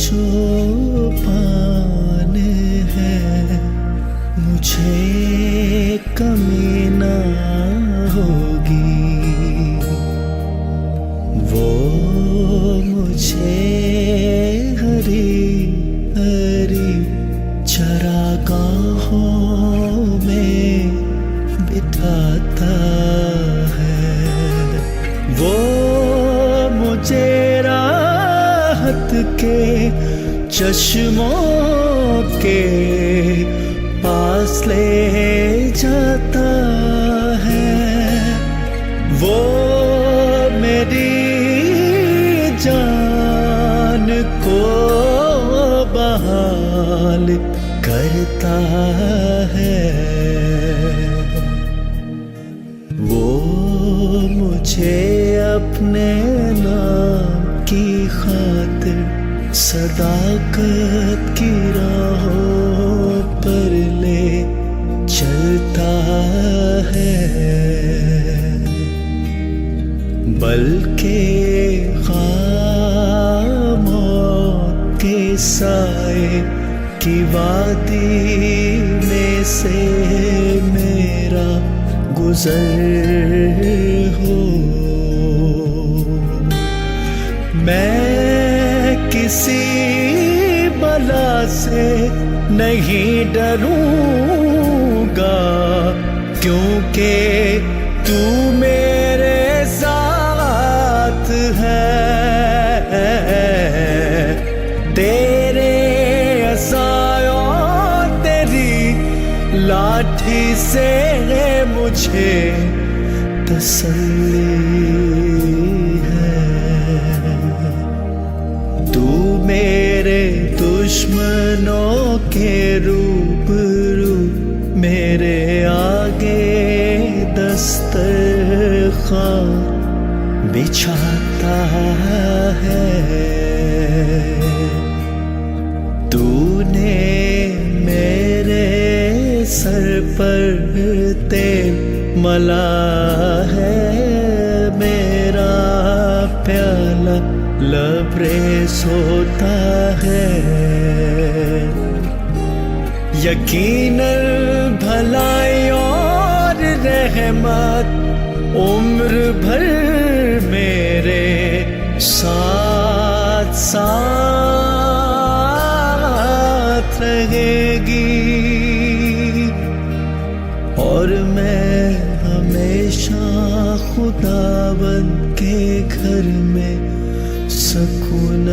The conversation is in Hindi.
जो पाने हैं मुझे कमी ना होगी, वो मुझे हरी हरी चरागाहों में बिठाता है, वो मुझे राहत के चश्मों के पास ले जाता है, वो मेरी जान को बहाल करता है, वो मुझे अपने नाम की खातिर सदाकत की राहों पर ले चलता है, बल्कि खामोश के साए की वादी में से मेरा गुजर हो, मैं किसी बला से नहीं डरूंगा, क्योंकि तू मेरे साथ है, तेरे असायों तेरी लाठी से मुझे तसल्ली है, तू मेरे दुश्मनों के रूबरू मेरे आगे दस्तरखान बिछाता है, तूने मेरे सर पर तेल मला है, मेरा प्याला लबरेज होता है, यकीनन भलाई और रहमत उम्र भर मेरे साथ साथ रहेगी, और मैं हमेशा खुदावंद के घर में सकून